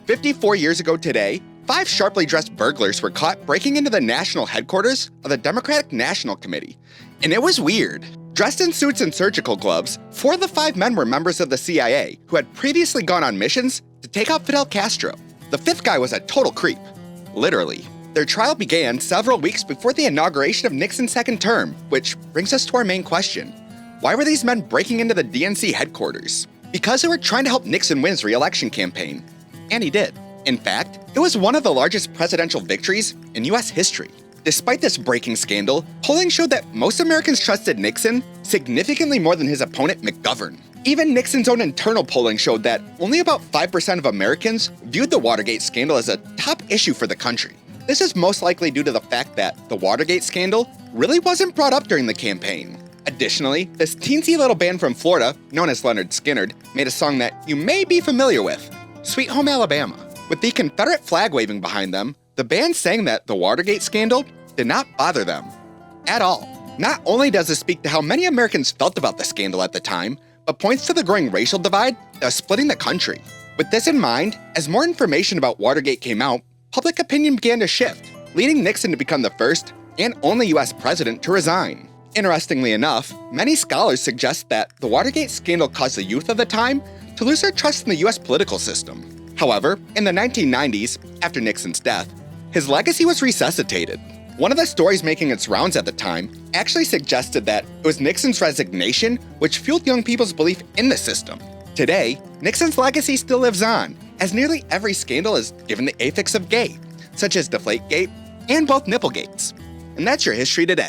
54 years ago today, 5 sharply dressed burglars were caught breaking into the national headquarters of the Democratic National Committee. And it was weird. Dressed in suits and surgical gloves, 4 of the 5 men were members of the CIA who had previously gone on missions to take out Fidel Castro. The 5th guy was a total creep. Literally. Their trial began several weeks before the inauguration of Nixon's second term, which brings us to our main question. Why were these men breaking into the DNC headquarters? Because they were trying to help Nixon win his re-election campaign. And he did. In fact, it was one of the largest presidential victories in US history. Despite this breaking scandal, polling showed that most Americans trusted Nixon significantly more than his opponent, McGovern. Even Nixon's own internal polling showed that only about 5% of Americans viewed the Watergate scandal as a top issue for the country. This is most likely due to the fact that the Watergate scandal really wasn't brought up during the campaign. Additionally, this teensy little band from Florida, known as Leonard Skinner, made a song that you may be familiar with, Sweet Home Alabama. With the Confederate flag waving behind them, the band sang that the Watergate scandal did not bother them at all. Not only does this speak to how many Americans felt about the scandal at the time, but points to the growing racial divide that was splitting the country. With this in mind, as more information about Watergate came out, public opinion began to shift, leading Nixon to become the first and only US president to resign. Interestingly enough, many scholars suggest that the Watergate scandal caused the youth of the time to lose their trust in the US political system. However, in the 1990s, after Nixon's death, his legacy was resuscitated. One of the stories making its rounds at the time actually suggested that it was Nixon's resignation which fueled young people's belief in the system. Today, Nixon's legacy still lives on, as nearly every scandal is given the affix of gay, such as Deflategate and both Nipplegates. And that's your history today.